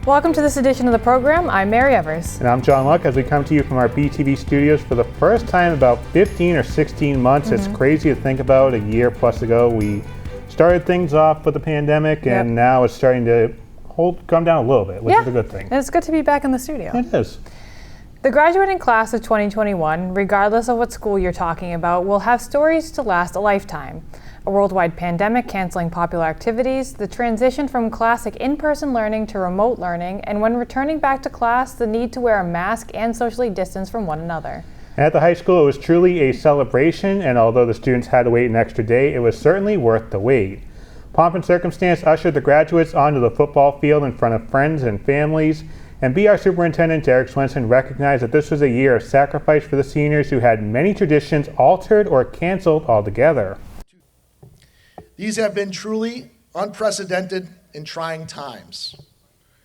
Welcome to this edition of the program. I'm Mary Evers. And I'm John Luck as we come to you from our BTV studios for the first time in about 15 or 16 months. It's crazy to think about. A year plus ago, we started things off with the pandemic, and now it's starting to come down a little bit, which is a good thing. And it's good to be back in the studio. It is. The graduating class of 2021, regardless of what school you're talking about, will have stories to last a lifetime. A worldwide pandemic canceling popular activities, the transition from classic in-person learning to remote learning, and when returning back to class, the need to wear a mask and socially distance from one another. At the high school, it was truly a celebration, and although the students had to wait an extra day, it was certainly worth the wait. Pomp and circumstance ushered the graduates onto the football field in front of friends and families, and BR Superintendent Derek Swenson recognized that this was a year of sacrifice for the seniors who had many traditions altered or canceled altogether. These have been truly unprecedented and trying times.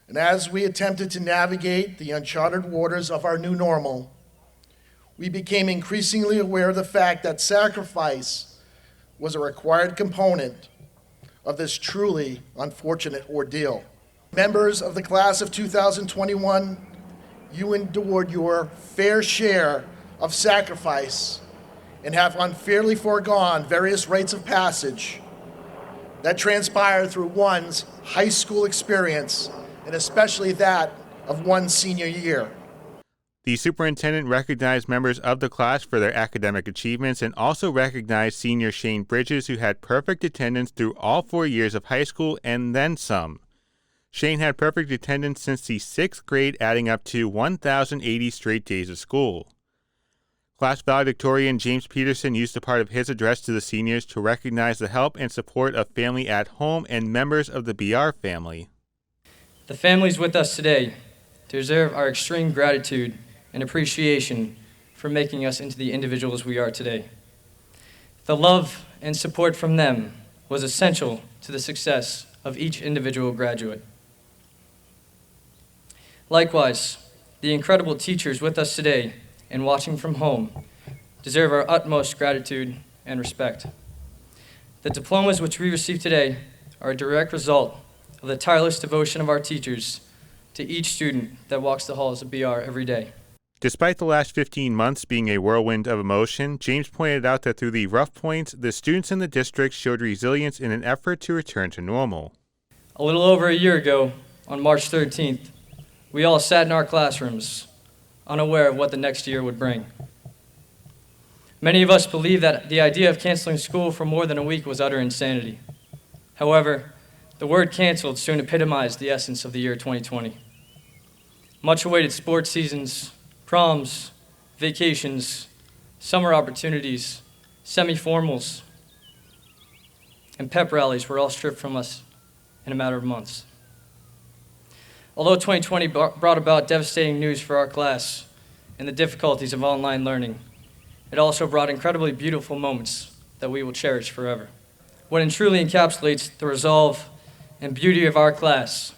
And as we attempted to navigate the uncharted waters of our new normal, we became increasingly aware of the fact that sacrifice was a required component of this truly unfortunate ordeal. Members of the class of 2021, you endured your fair share of sacrifice and have unfairly foregone various rites of passage that transpired through one's high school experience, and especially that of one's senior year. The superintendent recognized members of the class for their academic achievements and also recognized senior Shane Bridges, who had perfect attendance through all 4 years of high school and then some. Shane had perfect attendance since the 6th grade, adding up to 1,080 straight days of school. Class valedictorian James Peterson used a part of his address to the seniors to recognize the help and support of family at home and members of the BR family. The families with us today deserve our extreme gratitude and appreciation for making us into the individuals we are today. The love and support from them was essential to the success of each individual graduate. Likewise, the incredible teachers with us today and watching from home deserve our utmost gratitude and respect. The diplomas which we receive today are a direct result of the tireless devotion of our teachers to each student that walks the halls of BR every day. Despite the last 15 months being a whirlwind of emotion, James pointed out that through the rough points, the students in the district showed resilience in an effort to return to normal. A little over a year ago, on March 13th, we all sat in our classrooms, unaware of what the next year would bring. Many of us believed that the idea of canceling school for more than a week was utter insanity. However, the word canceled soon epitomized the essence of the year 2020. Much-awaited sports seasons, proms, vacations, summer opportunities, semi-formals, and pep rallies were all stripped from us in a matter of months. Although 2020 brought about devastating news for our class and the difficulties of online learning, it also brought incredibly beautiful moments that we will cherish forever. What truly encapsulates the resolve and beauty of our class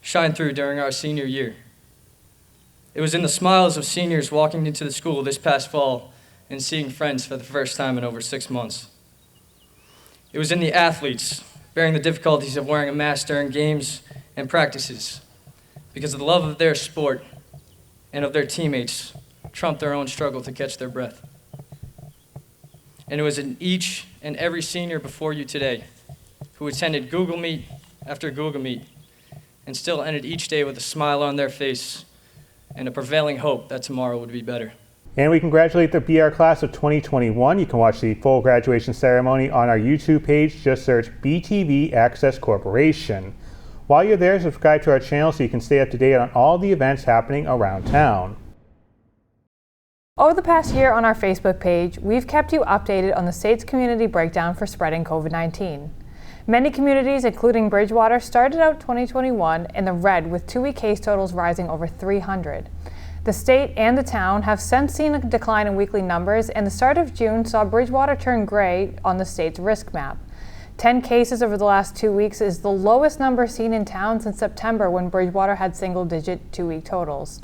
shined through during our senior year. It was in the smiles of seniors walking into the school this past fall and seeing friends for the first time in over 6 months. It was in the athletes bearing the difficulties of wearing a mask during games and practices, because of the love of their sport and of their teammates trumped their own struggle to catch their breath. And it was in each and every senior before you today who attended Google Meet after Google Meet and still ended each day with a smile on their face and a prevailing hope that tomorrow would be better. And we congratulate the BR class of 2021. You can watch the full graduation ceremony on our YouTube page. Just search BTV Access Corporation. While you're there, subscribe to our channel so you can stay up to date on all the events happening around town. Over the past year on our Facebook page, we've kept you updated on the state's community breakdown for spreading COVID-19. Many communities, including Bridgewater, started out 2021 in the red with 2-week case totals rising over 300. The state and the town have since seen a decline in weekly numbers, and the start of June saw Bridgewater turn gray on the state's risk map. 10 cases over the last 2 weeks is the lowest number seen in town since September, when Bridgewater had single-digit 2-week totals.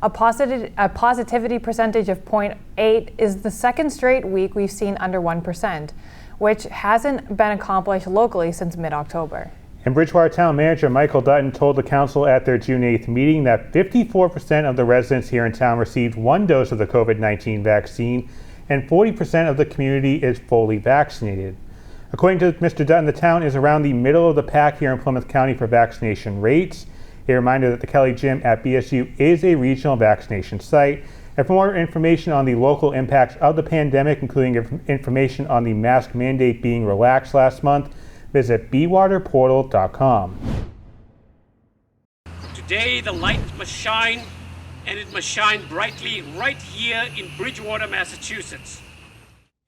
A positivity percentage of 0.8 is the second straight week we've seen under 1%, which hasn't been accomplished locally since mid-October. And Bridgewater Town Manager Michael Dutton told the council at their June 8th meeting that 54% of the residents here in town received one dose of the COVID-19 vaccine, and 40% of the community is fully vaccinated. According to Mr. Dutton, the town is around the middle of the pack here in Plymouth County for vaccination rates. A reminder that the Kelly Gym at BSU is a regional vaccination site. And for more information on the local impacts of the pandemic, including information on the mask mandate being relaxed last month, visit bwaterportal.com. Today the light must shine, and it must shine brightly right here in Bridgewater, Massachusetts.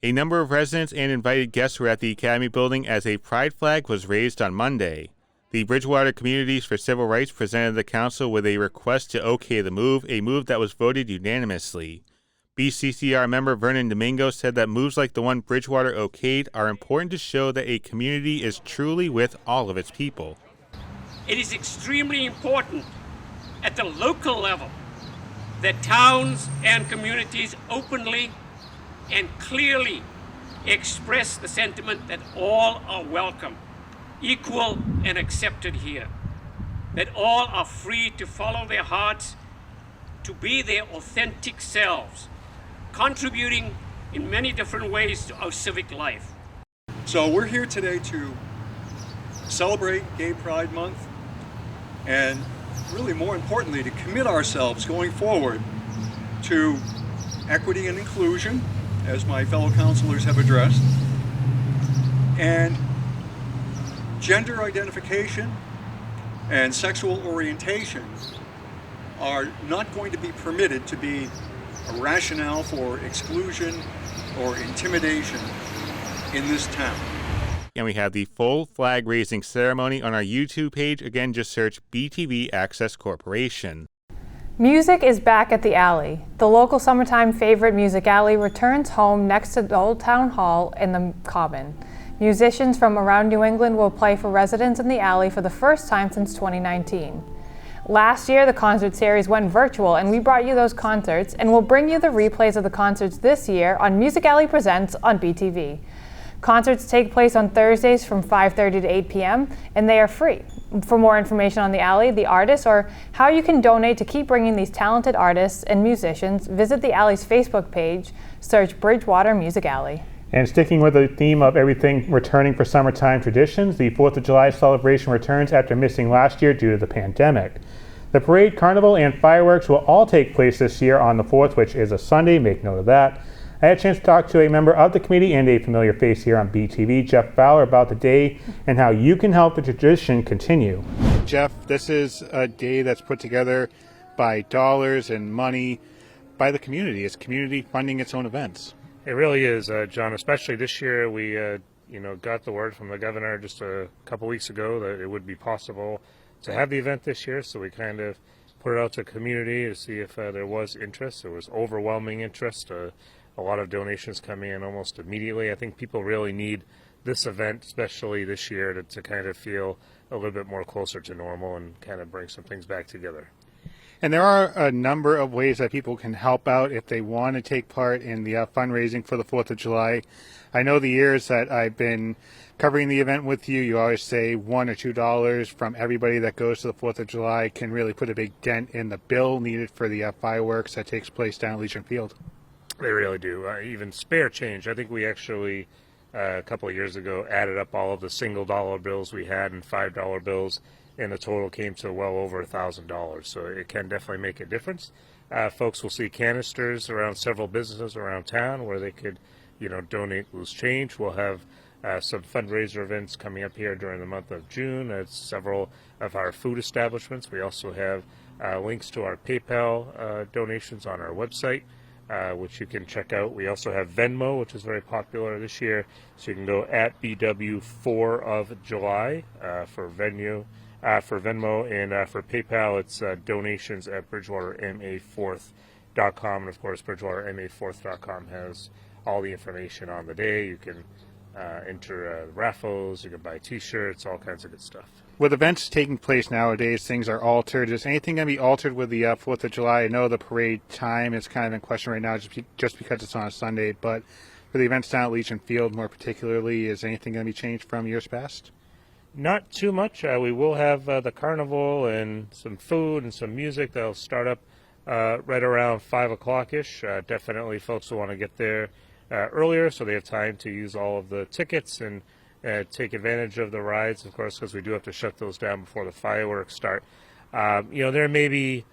A number of residents and invited guests were at the Academy building as a pride flag was raised on Monday. The Bridgewater Communities for Civil Rights presented the council with a request to okay the move, a move that was voted unanimously. BCCR member Vernon Domingo said that moves like the one Bridgewater okayed are important to show that a community is truly with all of its people. It is extremely important at the local level that towns and communities openly and clearly express the sentiment that all are welcome, equal and accepted here, that all are free to follow their hearts, to be their authentic selves, contributing in many different ways to our civic life. So we're here today to celebrate Gay Pride Month, and really more importantly, to commit ourselves going forward to equity and inclusion, as my fellow councilors have addressed, and gender identification and sexual orientation are not going to be permitted to be a rationale for exclusion or intimidation in this town. And we have the full flag raising ceremony on our YouTube page. Again, just search BTV Access Corporation. Music is back at the Alley. The local summertime favorite music alley returns home next to the Old Town Hall in the Common. Musicians from around New England will play for residents in the alley for the first time since 2019. Last year, the concert series went virtual, and we brought you those concerts, and we'll bring you the replays of the concerts this year on Music Alley Presents on BTV. Concerts take place on Thursdays from 5:30 to 8 p.m., and they are free. For more information on the Alley, the artists, or how you can donate to keep bringing these talented artists and musicians, visit the Alley's Facebook page, search Bridgewater Music Alley. And sticking with the theme of everything returning for summertime traditions, the 4th of July celebration returns after missing last year due to the pandemic. The parade, carnival, and fireworks will all take place this year on the 4th, which is a Sunday. Make note of that. I had a chance to talk to a member of the committee and a familiar face here on BTV, Jeff Fowler, about the day and how you can help the tradition continue. Jeff, this is a day that's put together by dollars and money by the community. It's community funding its own events. It really is, John. Especially this year, we got the word from the governor just a couple weeks ago that it would be possible to have the event this year. So we kind of put it out to the community to see if there was interest. There was overwhelming interest. A lot of donations coming in almost immediately. I think people really need this event, especially this year, to kind of feel a little bit more closer to normal and kind of bring some things back together. And there are a number of ways that people can help out if they want to take part in the fundraising for the 4th of July. I know the years that I've been covering the event with you, you always say $1 or $2 from everybody that goes to the 4th of July can really put a big dent in the bill needed for the fireworks that takes place down at Legion Field. They really do. Even spare change. I think we actually, a couple of years ago, added up all of the single dollar bills we had and $5 bills, and the total came to well over $1,000. So it can definitely make a difference. Folks will see canisters around several businesses around town where they could, donate loose change. We'll have some fundraiser events coming up here during the month of June at several of our food establishments. We also have links to our PayPal donations on our website, which you can check out. We also have Venmo, which is very popular this year. So you can go at BW4 of July for Venmo, and for PayPal, it's donations at BridgewaterMA4th.com. And of course, BridgewaterMA4th.com has all the information on the day. You can enter raffles, you can buy t-shirts, all kinds of good stuff. With events taking place nowadays, things are altered. Is anything going to be altered with the 4th of July? I know the parade time is kind of in question right now just because it's on a Sunday, but for the events down at Legion Field more particularly, is anything going to be changed from years past? Not too much. We will have the carnival and some food and some music that'll start up right around 5 o'clock-ish. Definitely folks will want to get there earlier so they have time to use all of the tickets and take advantage of the rides, of course, because we do have to shut those down before the fireworks start. There may be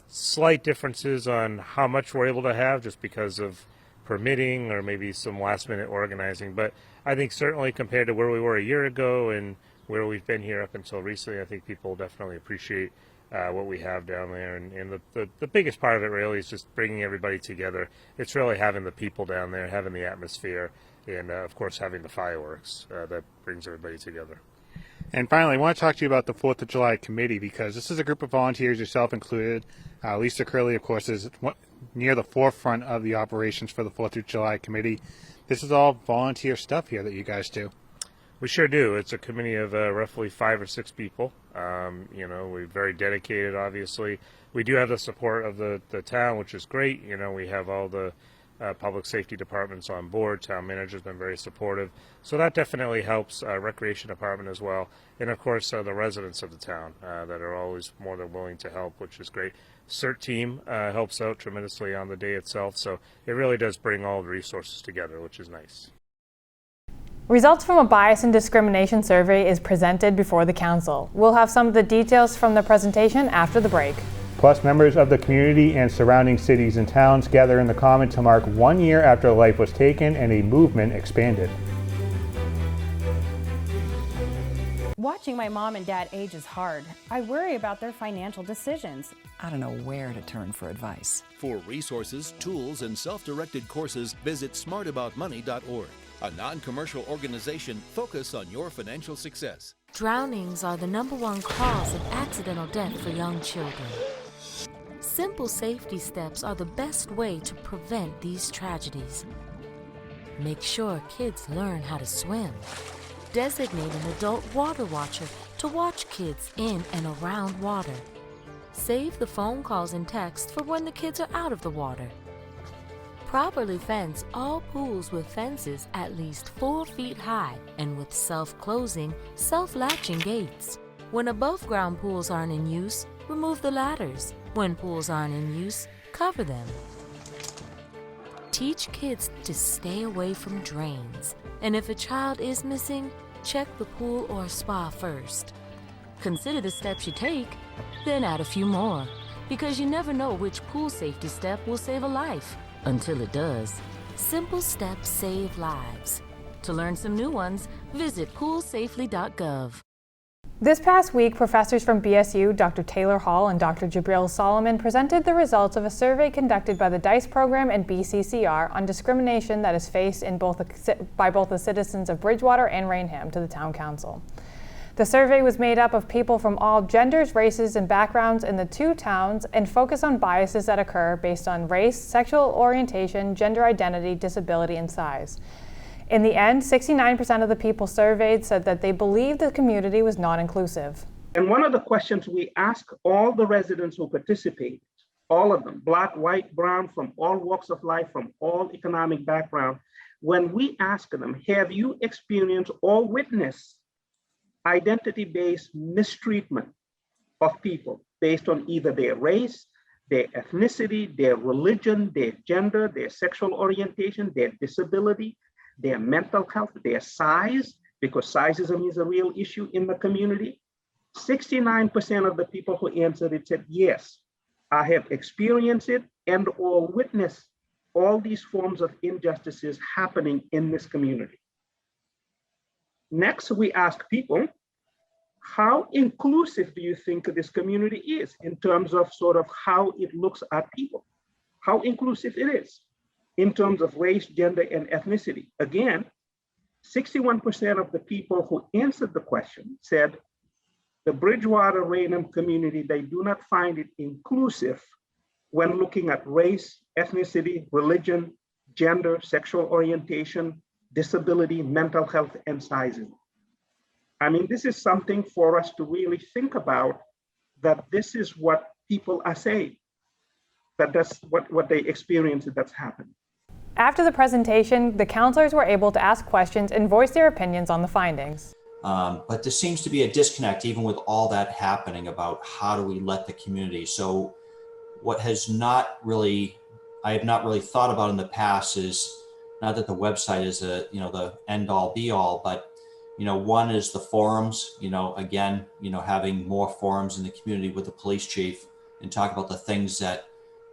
slight differences on how much we're able to have just because of permitting or maybe some last-minute organizing, but I think certainly compared to where we were a year ago and where we've been here up until recently, I think people definitely appreciate what we have down there. And the biggest part of it really is just bringing everybody together. It's really having the people down there, having the atmosphere, and of course having the fireworks that brings everybody together. And finally, I want to talk to you about the 4th of July committee, because this is a group of volunteers, yourself included. Lisa Curley, of course, is near the forefront of the operations for the 4th of July committee. This is all volunteer stuff here that you guys do. We sure do. It's a committee of roughly 5 or 6 people. We're very dedicated, obviously. We do have the support of the town, which is great. We have all the public safety departments on board. Town manager's been very supportive. So that definitely helps. Recreation department as well. And, of course, the residents of the town that are always more than willing to help, which is great. CERT team helps out tremendously on the day itself. So it really does bring all the resources together, which is nice. Results from a bias and discrimination survey is presented before the council. We'll have some of the details from the presentation after the break. Plus, members of the community and surrounding cities and towns gather in the Common to mark 1 year after life was taken and a movement expanded. Watching my mom and dad age is hard. I worry about their financial decisions. I don't know where to turn for advice. For resources, tools, and self-directed courses, visit smartaboutmoney.org. A non-commercial organization focused on your financial success. Drownings are the #1 cause of accidental death for young children. Simple safety steps are the best way to prevent these tragedies. Make sure kids learn how to swim. Designate an adult water watcher to watch kids in and around water. Save the phone calls and texts for when the kids are out of the water. Properly fence all pools with fences at least 4 feet high and with self-closing, self-latching gates. When above-ground pools aren't in use, remove the ladders. When pools aren't in use, cover them. Teach kids to stay away from drains. And if a child is missing, check the pool or spa first. Consider the steps you take, then add a few more, because you never know which pool safety step will save a life. Until it does. Simple steps save lives. To learn some new ones, visit poolsafely.gov. This past week, professors from BSU, Dr. Taylor Hall and Dr. Jabril Solomon, presented the results of a survey conducted by the DICE program and BCCR on discrimination that is faced by both the citizens of Bridgewater and Rainham to the Town Council. The survey was made up of people from all genders, races, and backgrounds in the 2 towns and focused on biases that occur based on race, sexual orientation, gender identity, disability, and size. In the end, 69% of the people surveyed said that they believed the community was not inclusive. And one of the questions we ask all the residents who participate, all of them, Black, white, brown, from all walks of life, from all economic background, when we ask them, have you experienced or witnessed identity-based mistreatment of people based on either their race, their ethnicity, their religion, their gender, their sexual orientation, their disability, their mental health, their size, because sizeism is a real issue in the community. 69% of the people who answered it said, yes, I have experienced it and or witnessed all these forms of injustices happening in this community. Next, we ask people, how inclusive do you think this community is in terms of sort of how it looks at people? How inclusive it is in terms of race, gender, and ethnicity? Again, 61% of the people who answered the question said the Bridgewater Rainham community, they do not find it inclusive when looking at race, ethnicity, religion, gender, sexual orientation, disability, mental health, and sizing. I mean, this is something for us to really think about, that this is what people are saying, that's what they experience that's happening. After the presentation, the counselors were able to ask questions and voice their opinions on the findings. But there seems to be a disconnect even with all that happening about how do we let the community. So what has not really, I have not really thought about in the past is not that the website is the end all be all, but one is the forums, again, having more forums in the community with the police chief and talk about the things that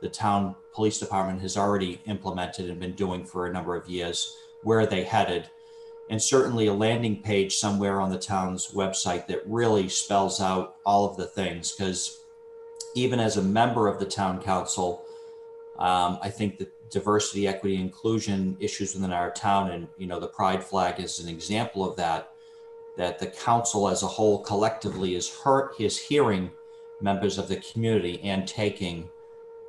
the town police department has already implemented and been doing for a number of years. Where are they headed? And certainly a landing page somewhere on the town's website that really spells out all of the things, because even as a member of the town council, I think that diversity, equity, inclusion issues within our town, and the pride flag is an example of that the council as a whole collectively is hearing members of the community and taking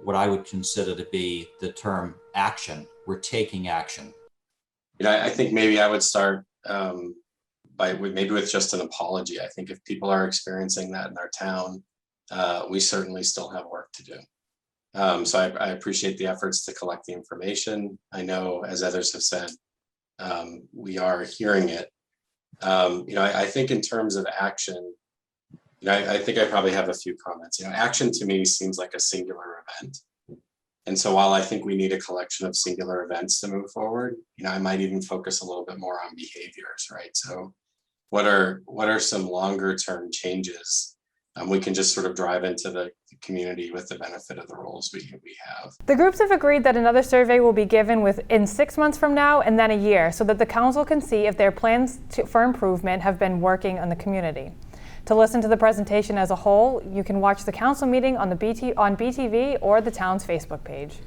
what I would consider to be the term action. We're taking action. I think maybe I would start with just an apology. I think if people are experiencing that in our town, we certainly still have work to do. So I appreciate the efforts to collect the information. I know, as others have said, we are hearing it. I think in terms of action, I think I probably have a few comments. Action to me seems like a singular event. And so while I think we need a collection of singular events to move forward, I might even focus a little bit more on behaviors, right? So what are some longer term changes we can just sort of drive into the community with the benefit of the roles we have. The groups have agreed that another survey will be given within 6 months from now and then a year, so that the council can see if their plans for improvement have been working on the community. To listen to the presentation as a whole, you can watch the council meeting on BTV or the town's Facebook page.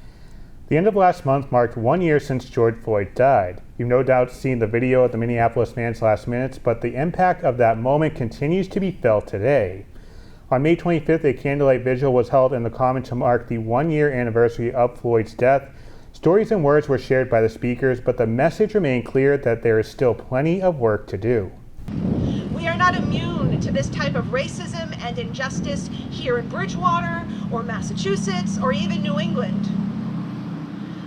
The end of last month marked 1 year since George Floyd died. You've no doubt seen the video of the Minneapolis man's last minutes, but the impact of that moment continues to be felt today. On May 25th, a candlelight vigil was held in the Common to mark the 1 year anniversary of Floyd's death. Stories and words were shared by the speakers, but the message remained clear that there is still plenty of work to do. We are not immune to this type of racism and injustice here in Bridgewater or Massachusetts or even New England.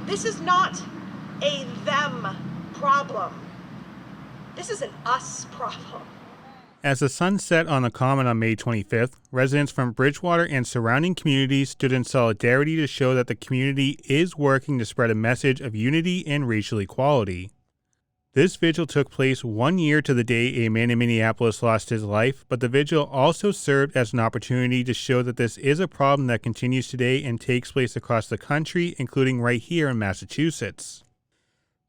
This is not a them problem. This is an us problem. As the sun set on the Common on May 25th, residents from Bridgewater and surrounding communities stood in solidarity to show that the community is working to spread a message of unity and racial equality. This vigil took place 1 year to the day a man in Minneapolis lost his life, but the vigil also served as an opportunity to show that this is a problem that continues today and takes place across the country, including right here in Massachusetts.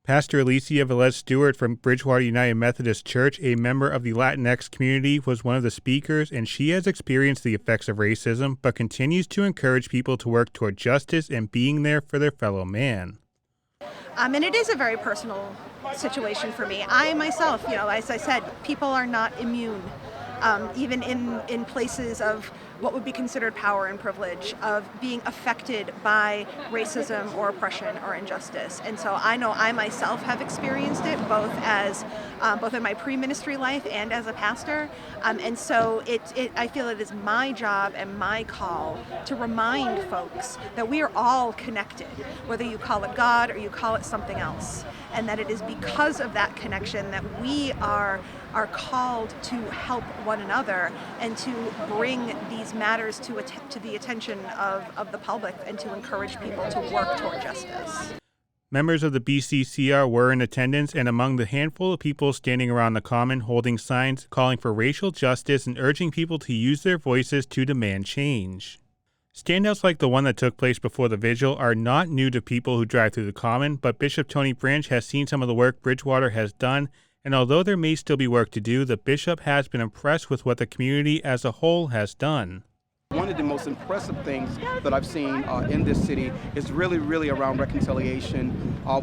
Pastor Alicia Velez-Stewart from Bridgewater United Methodist Church, a member of the Latinx community, was one of the speakers, and she has experienced the effects of racism, but continues to encourage people to work toward justice and being there for their fellow man. And it is a very personal situation for me. I myself, as I said, people are not immune, even in places of what would be considered power and privilege, of being affected by racism or oppression or injustice. And so I know I myself have experienced it both in my pre-ministry life and as a pastor. And so I feel it is my job and my call to remind folks that we are all connected, whether you call it God or you call it something else. And that it is because of that connection that we are called to help one another and to bring these matters to the attention of the public and to encourage people to work toward justice. Members of the BCCR were in attendance, and among the handful of people standing around the Common holding signs calling for racial justice and urging people to use their voices to demand change. Standouts like the one that took place before the vigil are not new to people who drive through the Common, but Bishop Tony Branch has seen some of the work Bridgewater has done, and although there may still be work to do, the bishop has been impressed with what the community as a whole has done. One of the most impressive things that I've seen in this city is really around reconciliation,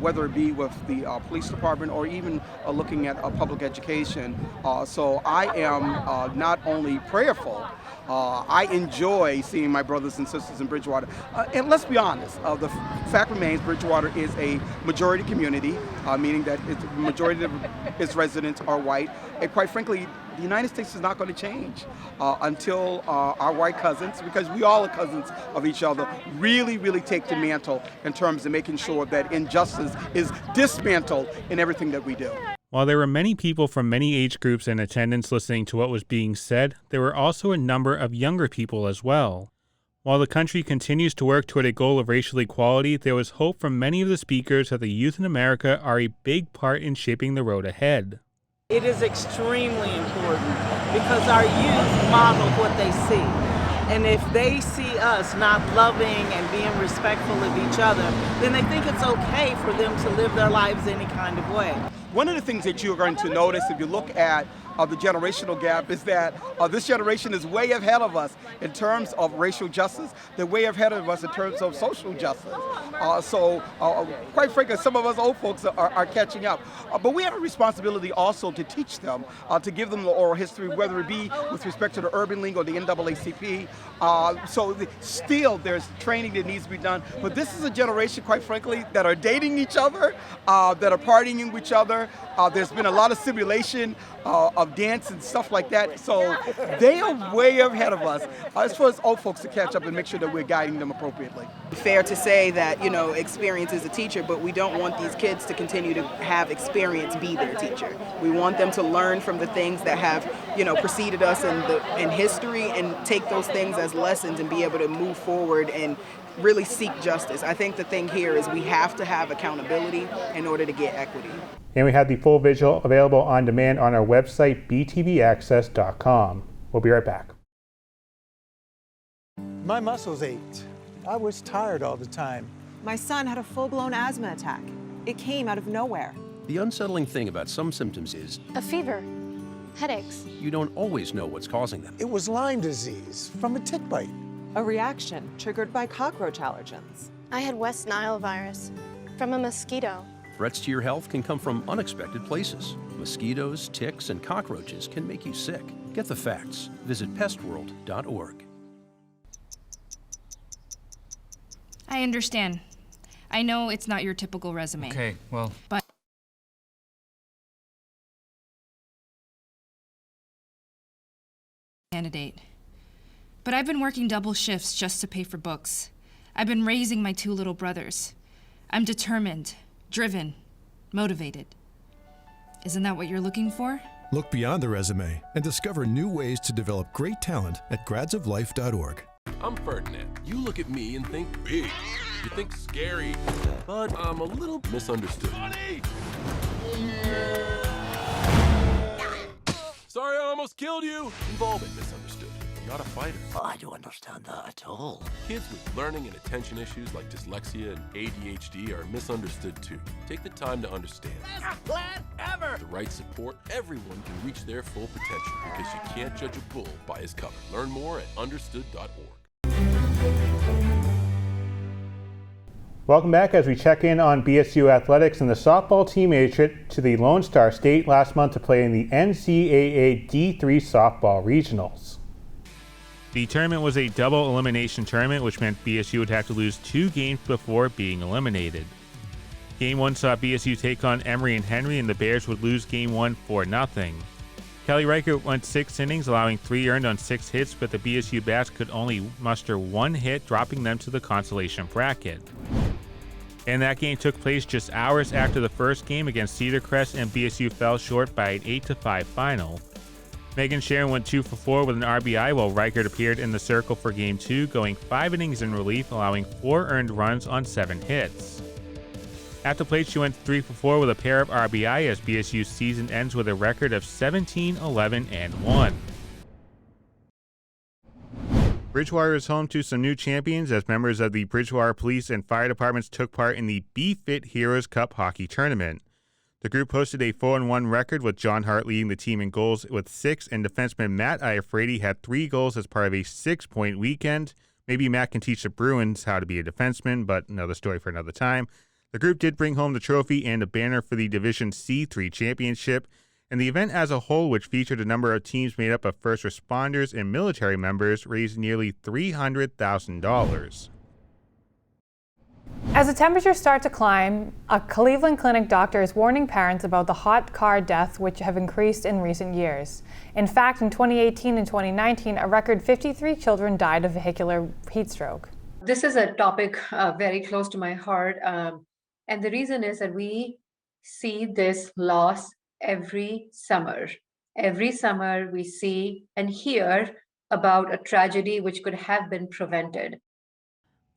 whether it be with the police department or even looking at public education. So I am not only prayerful, I enjoy seeing my brothers and sisters in Bridgewater. And let's be honest, the fact remains Bridgewater is a majority community, meaning that the majority of its residents are white. And quite frankly, the United States is not going to change until our white cousins, because we all are cousins of each other, really take the mantle in terms of making sure that injustice is dismantled in everything that we do. While there were many people from many age groups in attendance listening to what was being said, there were also a number of younger people as well. While the country continues to work toward a goal of racial equality, there was hope from many of the speakers that the youth in America are a big part in shaping the road ahead. It is extremely important because our youth model what they see. And if they see us not loving and being respectful of each other, then they think it's okay for them to live their lives any kind of way. One of the things that you're going to notice if you look at the generational gap is that this generation is way ahead of us in terms of racial justice. They're way ahead of us in terms of social justice. So quite frankly, some of us old folks are catching up. But we have a responsibility also to teach them, to give them the oral history, whether it be with respect to the urban league or the NAACP. Still there's training that needs to be done. But this is a generation, quite frankly, that are dating each other, that are partying with each other. There's been a lot of simulation of dance and stuff like that. So they are way ahead of us as far as old folks to catch up and make sure that we're guiding them appropriately. Fair to say that, experience is a teacher, but we don't want these kids to continue to have experience be their teacher. We want them to learn from the things that have, preceded us in history and take those things as lessons and be able to move forward and really seek justice. I think the thing here is we have to have accountability in order to get equity. And we have the full Vigil available on demand on our website, btvaccess.com. We'll be right back. My muscles ached. I was tired all the time. My son had a full-blown asthma attack. It came out of nowhere. The unsettling thing about some symptoms is a fever, headaches. You don't always know what's causing them. It was Lyme disease from a tick bite. A reaction triggered by cockroach allergens. I had West Nile virus from a mosquito. Threats to your health can come from unexpected places. Mosquitoes, ticks, and cockroaches can make you sick. Get the facts. Visit pestworld.org. I understand. I know it's not your typical resume. Okay, well. But candidate. But I've been working double shifts just to pay for books. I've been raising my 2 little brothers. I'm determined, driven, motivated. Isn't that what you're looking for? Look beyond the resume and discover new ways to develop great talent at gradsoflife.org. I'm Ferdinand. You look at me and think big. You think scary, but I'm a little misunderstood. Sorry, I almost killed you. We've all been misunderstood. I'm not a fighter. I don't understand that at all. Kids with learning and attention issues like dyslexia and ADHD are misunderstood too. Take the time to understand. Best plan ever! With the right support, everyone can reach their full potential because you can't judge a bull by his cover. Learn more at understood.org. Welcome back as we check in on BSU athletics, and the softball team made a trip to the Lone Star State last month to play in the NCAA D3 softball regionals. The tournament was a double elimination tournament, which meant BSU would have to lose 2 games before being eliminated. Game 1 saw BSU take on Emory and Henry, and the Bears would lose Game 1 4-0. Kelly Reichert went 6 innings, allowing 3 earned on 6 hits, but the BSU bats could only muster 1 hit, dropping them to the consolation bracket. And that game took place just hours after the first game against Cedar Crest, and BSU fell short by an 8-5 final. Megan Sharon went 2 for 4 with an RBI, while Reichert appeared in the circle for Game 2, going 5 innings in relief, allowing 4 earned runs on 7 hits. At the plate, she went 3 for 4 with a pair of RBI as BSU's season ends with a record of 17-11-1. Bridgewater is home to some new champions as members of the Bridgewater Police and Fire Departments took part in the Be Fit Heroes Cup hockey tournament. The group posted a 4-1 record with John Hart leading the team in goals with 6, and defenseman Matt Iafrate had 3 goals as part of a 6-point weekend. Maybe Matt can teach the Bruins how to be a defenseman, but another story for another time. The group did bring home the trophy and a banner for the Division C3 championship, and the event as a whole, which featured a number of teams made up of first responders and military members, raised nearly $300,000. As the temperatures start to climb, a Cleveland Clinic doctor is warning parents about the hot car deaths which have increased in recent years. In fact, in 2018 and 2019, a record 53 children died of vehicular heat stroke. This is a topic very close to my heart. And the reason is that we see this loss every summer. Every summer we see and hear about a tragedy which could have been prevented.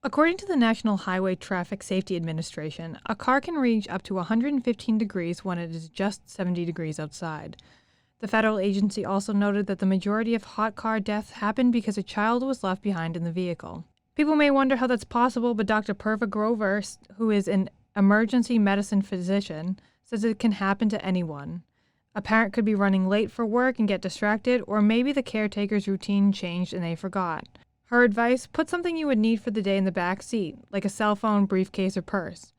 According to the National Highway Traffic Safety Administration, a car can reach up to 115 degrees when it is just 70 degrees outside. The federal agency also noted that the majority of hot car deaths happened because a child was left behind in the vehicle. People may wonder how that's possible, but Dr. Purva Grover, who is an emergency medicine physician, says it can happen to anyone. A parent could be running late for work and get distracted, or maybe the caretaker's routine changed and they forgot. Her advice, put something you would need for the day in the back seat, like a cell phone, briefcase, or purse.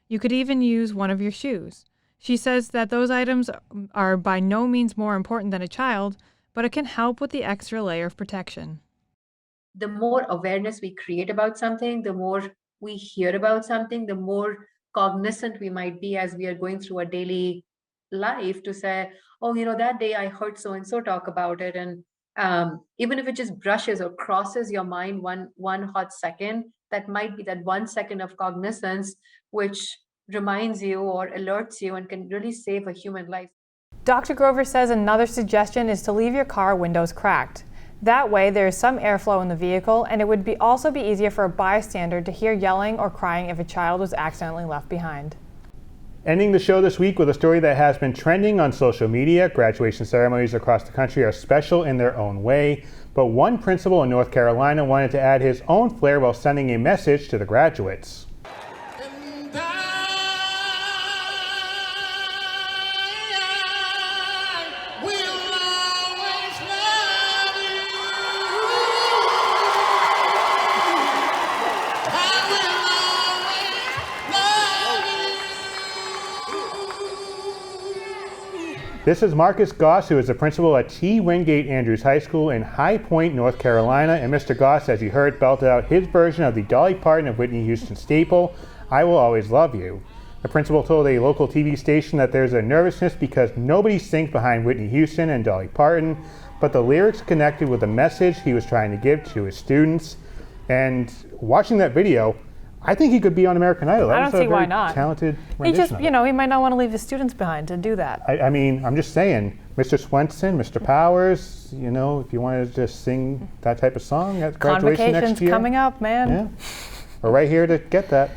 You could even use one of your shoes. She says that those items are by no means more important than a child, but it can help with the extra layer of protection. The more awareness we create about something, the more we hear about something, the more cognizant we might be as we are going through a daily life to say, oh, that day I heard so-and-so talk about it. And even if it just brushes or crosses your mind one hot second, that might be that 1 second of cognizance, which reminds you or alerts you and can really save a human life. Dr. Grover says another suggestion is to leave your car windows cracked. That way there is some airflow in the vehicle, and it would also be easier for a bystander to hear yelling or crying if a child was accidentally left behind. Ending the show this week with a story that has been trending on social media. Graduation ceremonies across the country are special in their own way, but one principal in North Carolina wanted to add his own flair while sending a message to the graduates. This is Marcus Goss, who is the principal at T. Wingate Andrews High School in High Point, North Carolina. And Mr. Goss, as you heard, belted out his version of the Dolly Parton of Whitney Houston's staple, "I Will Always Love You." The principal told a local TV station that there's a nervousness because nobody sings behind Whitney Houston and Dolly Parton, but the lyrics connected with the message he was trying to give to his students. And watching that video, I think he could be on American Idol. I don't see why not. Talented He just, rendition he might not want to leave his students behind to do that. I mean, I'm just saying, Mr. Swenson, Mr. Powers, if you wanted to just sing that type of song at graduation next year. Coming up, man. Yeah, we're right here to get that.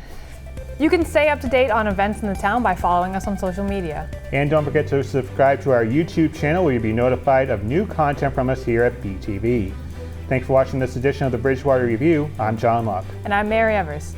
You can stay up to date on events in the town by following us on social media. And don't forget to subscribe to our YouTube channel where you'll be notified of new content from us here at BTV. Thanks for watching this edition of the Bridgewater Review. I'm John Locke. And I'm Mary Evers.